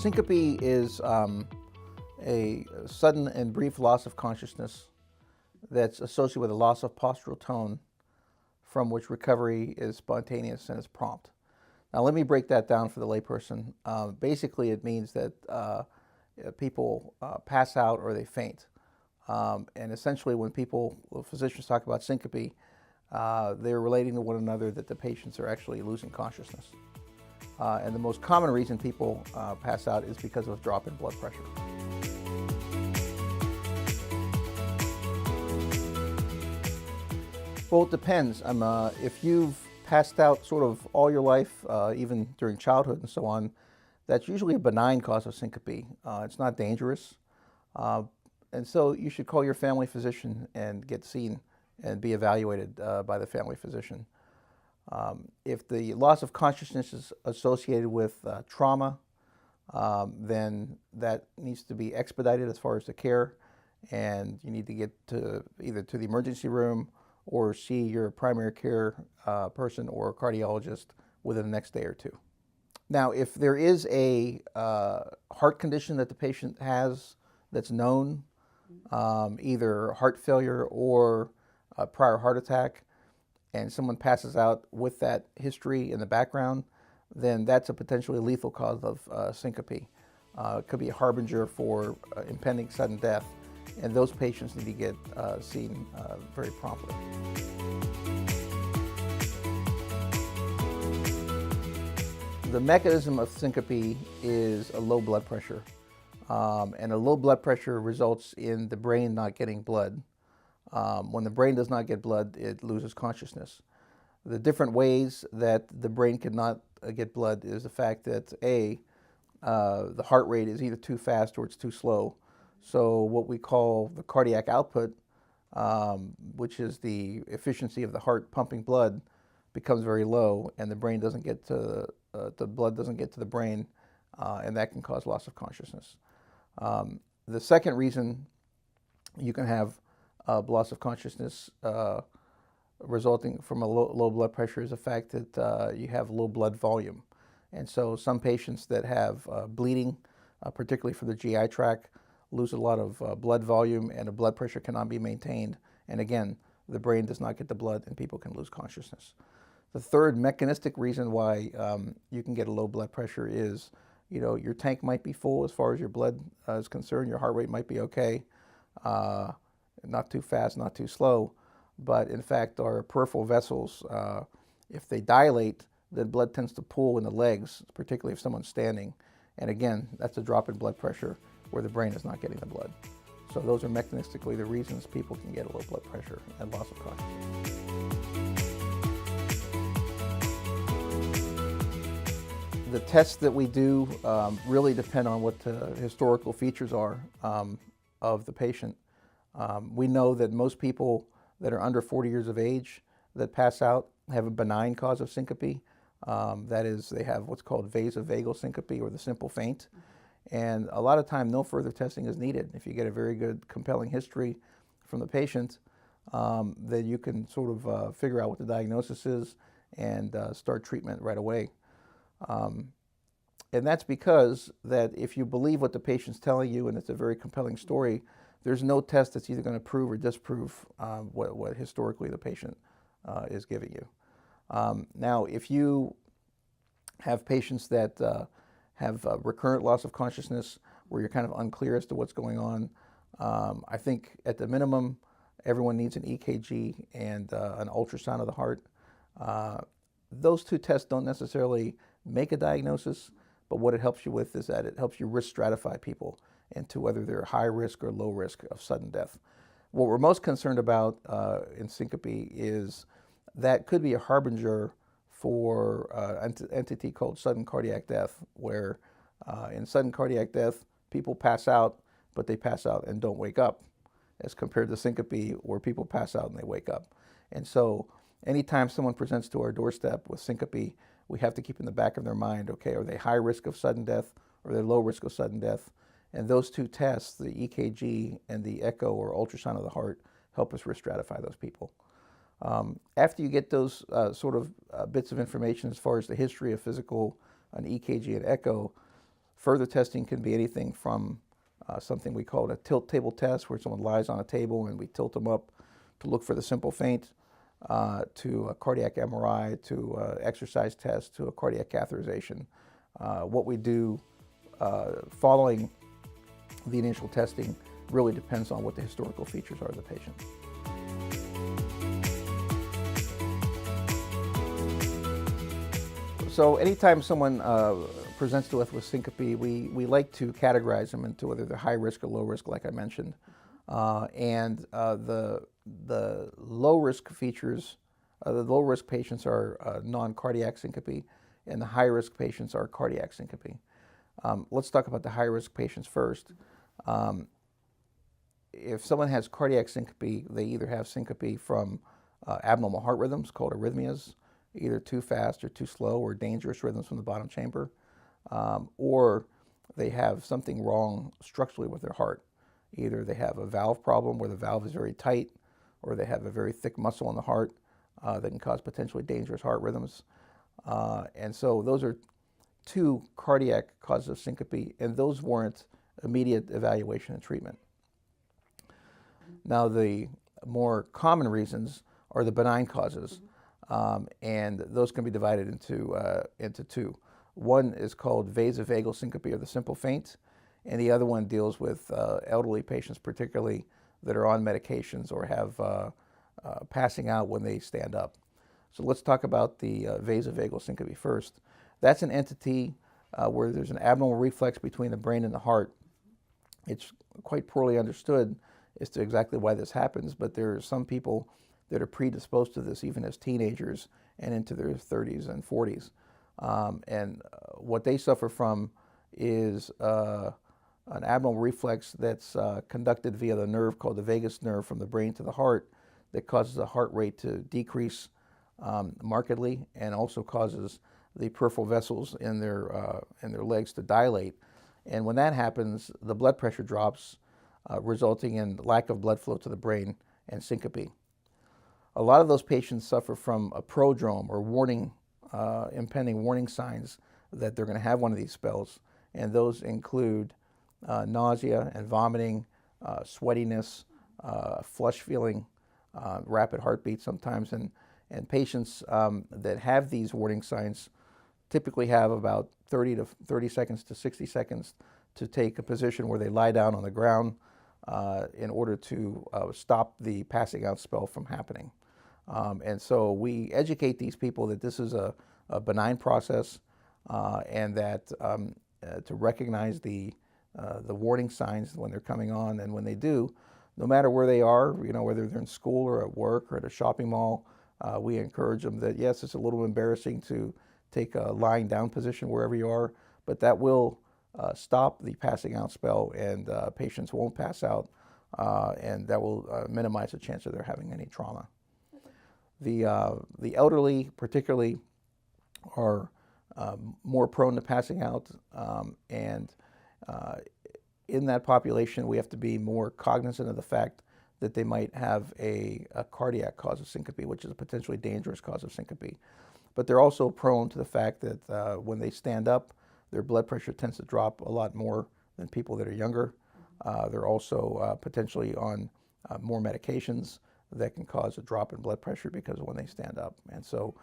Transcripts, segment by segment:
Syncope is a sudden and brief loss of consciousness that's associated with a loss of postural tone from which recovery is spontaneous and is prompt. Now let me break that down for the layperson. Basically it means that people pass out or they faint. And essentially when physicians talk about syncope, they're relating to one another that the patients are actually losing consciousness. And the most common reason people pass out is because of a drop in blood pressure. Well, it depends. If you've passed out sort of all your life, even during childhood and so on, that's usually a benign cause of syncope. It's not dangerous. And so you should call your family physician and get seen and be evaluated by the family physician. If the loss of consciousness is associated with trauma, then that needs to be expedited as far as the care, and you need to get either to the emergency room or see your primary care person or cardiologist within the next day or two. Now, if there is a heart condition that the patient has that's known, either heart failure or a prior heart attack, and someone passes out with that history in the background, then that's a potentially lethal cause of syncope. It could be a harbinger for impending sudden death, and those patients need to get seen very promptly. The mechanism of syncope is a low blood pressure, and a low blood pressure results in the brain not getting blood. When the brain does not get blood, it loses consciousness. The different ways that the brain cannot get blood is the fact that the heart rate is either too fast or it's too slow. So what we call the cardiac output, which is the efficiency of the heart pumping blood, becomes very low, and the brain doesn't get to the blood doesn't get to the brain, and that can cause loss of consciousness. The second reason you can have loss of consciousness resulting from a low blood pressure is the fact that you have low blood volume. And so some patients that have bleeding, particularly for the GI tract, lose a lot of blood volume, and the blood pressure cannot be maintained. And again, the brain does not get the blood and people can lose consciousness. The third mechanistic reason why you can get a low blood pressure is, your tank might be full as far as your blood is concerned. Your heart rate might be okay. Not too fast, not too slow, but in fact our peripheral vessels, if they dilate, then blood tends to pool in the legs, particularly if someone's standing. And again, that's a drop in blood pressure where the brain is not getting the blood. So those are mechanistically the reasons people can get a low blood pressure and loss of consciousness. The tests that we do really depend on what the historical features are of the patient. We know that most people that are under 40 years of age that pass out have a benign cause of syncope. That is, they have what's called vasovagal syncope, or the simple faint. And a lot of time, no further testing is needed. If you get a very good, compelling history from the patient, then you can sort of figure out what the diagnosis is and start treatment right away. And that's because that if you believe what the patient's telling you and it's a very compelling story, there's no test that's either going to prove or disprove what historically the patient is giving you. Now, if you have patients that have recurrent loss of consciousness where you're kind of unclear as to what's going on, I think at the minimum, everyone needs an EKG and an ultrasound of the heart. Those two tests don't necessarily make a diagnosis, but what it helps you with is that it helps you risk stratify people into whether they're high risk or low risk of sudden death. What we're most concerned about in syncope is that could be a harbinger for an entity called sudden cardiac death, where in sudden cardiac death, people pass out, but they pass out and don't wake up, as compared to syncope, where people pass out and they wake up. And so anytime someone presents to our doorstep with syncope, we have to keep in the back of their mind, okay, are they high risk of sudden death or are they low risk of sudden death? And those two tests, the EKG and the echo or ultrasound of the heart, help us risk stratify those people. After you get those bits of information as far as the history of physical, an EKG and echo, Further testing can be anything from something we call a tilt table test, where someone lies on a table and we tilt them up to look for the simple faint, to a cardiac MRI, to exercise test, to a cardiac catheterization. What we do following the initial testing really depends on what the historical features are of the patient. So anytime someone presents to us with syncope, we like to categorize them into whether they're high risk or low risk, like I mentioned. The low risk features, the low risk patients are non-cardiac syncope, and the high risk patients are cardiac syncope. Let's talk about the high risk patients first. If someone has cardiac syncope, they either have syncope from abnormal heart rhythms called arrhythmias, either too fast or too slow or dangerous rhythms from the bottom chamber, or they have something wrong structurally with their heart. Either they have a valve problem where the valve is very tight, or they have a very thick muscle in the heart that can cause potentially dangerous heart rhythms. And so those are two cardiac causes of syncope, and those warrant immediate evaluation and treatment. Now, the more common reasons are the benign causes, and those can be divided into two. One is called vasovagal syncope, or the simple faint, and the other one deals with elderly patients, particularly that are on medications or have passing out when they stand up. So let's talk about the vasovagal syncope first. That's an entity where there's an abnormal reflex between the brain and the heart. It's quite poorly understood as to exactly why this happens, but there are some people that are predisposed to this even as teenagers and into their 30s and 40s. And what they suffer from is an abnormal reflex that's conducted via the nerve called the vagus nerve from the brain to the heart that causes the heart rate to decrease markedly, and also causes the peripheral vessels in their legs to dilate. And when that happens, the blood pressure drops, resulting in lack of blood flow to the brain and syncope. A lot of those patients suffer from a prodrome or warning, impending warning signs that they're going to have one of these spells, and those include nausea and vomiting, sweatiness, flush feeling, rapid heartbeat sometimes, and patients that have these warning signs typically have about 30 seconds to 60 seconds to take a position where they lie down on the ground in order to stop the passing out spell from happening. And so we educate these people that this is a benign process, and that to recognize the warning signs when they're coming on, and when they do, no matter where they are, whether they're in school or at work or at a shopping mall, we encourage them that yes, it's a little embarrassing to take a lying down position wherever you are, but that will stop the passing out spell, and patients won't pass out, and that will minimize the chance of their having any trauma. The elderly particularly are more prone to passing out, and in that population we have to be more cognizant of the fact that they might have a cardiac cause of syncope, which is a potentially dangerous cause of syncope. But they're also prone to the fact that when they stand up, their blood pressure tends to drop a lot more than people that are younger. They're also potentially on more medications that can cause a drop in blood pressure because of when they stand up. And so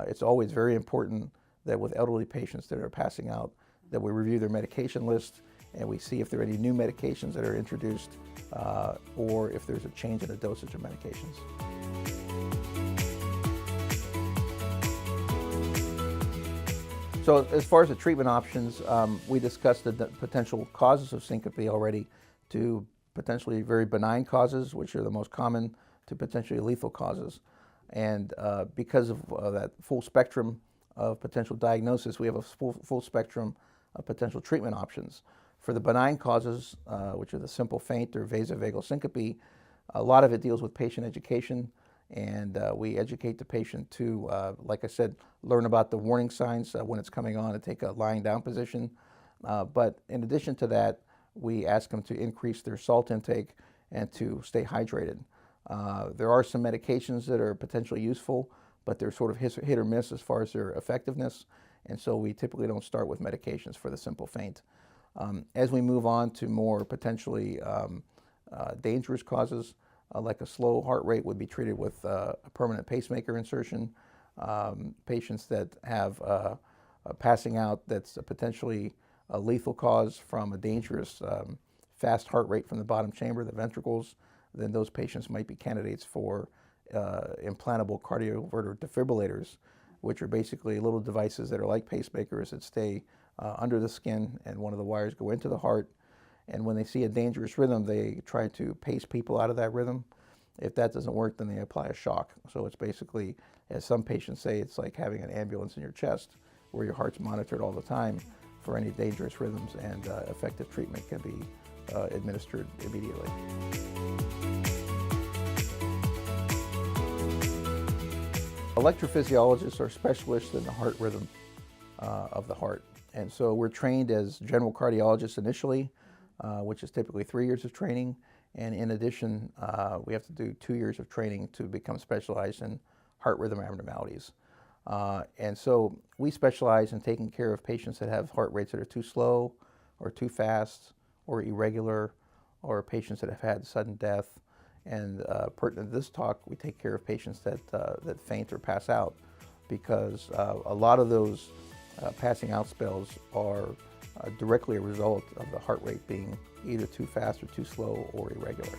it's always very important that with elderly patients that are passing out, that we review their medication list and we see if there are any new medications that are introduced, or if there's a change in the dosage of medications. So as far as the treatment options, we discussed the potential causes of syncope already, to potentially very benign causes, which are the most common, to potentially lethal causes. And because of that full spectrum of potential diagnosis, we have a full spectrum of potential treatment options. For the benign causes, which are the simple faint or vasovagal syncope, a lot of it deals with patient education, and we educate the patient to, like I said, learn about the warning signs when it's coming on, and take a lying down position. But in addition to that, we ask them to increase their salt intake and to stay hydrated. There are some medications that are potentially useful, but they're sort of hit or miss as far as their effectiveness. and so we typically don't start with medications for the simple faint. As we move on to more potentially dangerous causes, like a slow heart rate would be treated with a permanent pacemaker insertion. Patients that have a passing out that's a potentially a lethal cause from a dangerous fast heart rate from the bottom chamber, the ventricles, then those patients might be candidates for implantable cardioverter defibrillators, which are basically little devices that are like pacemakers that stay under the skin, and one of the wires go into the heart. And when they see a dangerous rhythm, they try to pace people out of that rhythm. If that doesn't work, then they apply a shock. So it's basically, as some patients say, it's like having an ambulance in your chest where your heart's monitored all the time for any dangerous rhythms, and effective treatment can be administered immediately. Electrophysiologists are specialists in the heart rhythm of the heart. And so we're trained as general cardiologists initially, which is typically 3 years of training. And in addition, we have to do 2 years of training to become specialized in heart rhythm abnormalities. And so we specialize in taking care of patients that have heart rates that are too slow or too fast or irregular, or patients that have had sudden death. And pertinent to this talk, we take care of patients that faint or pass out, because a lot of those passing out spells are directly a result of the heart rate being either too fast or too slow or irregular.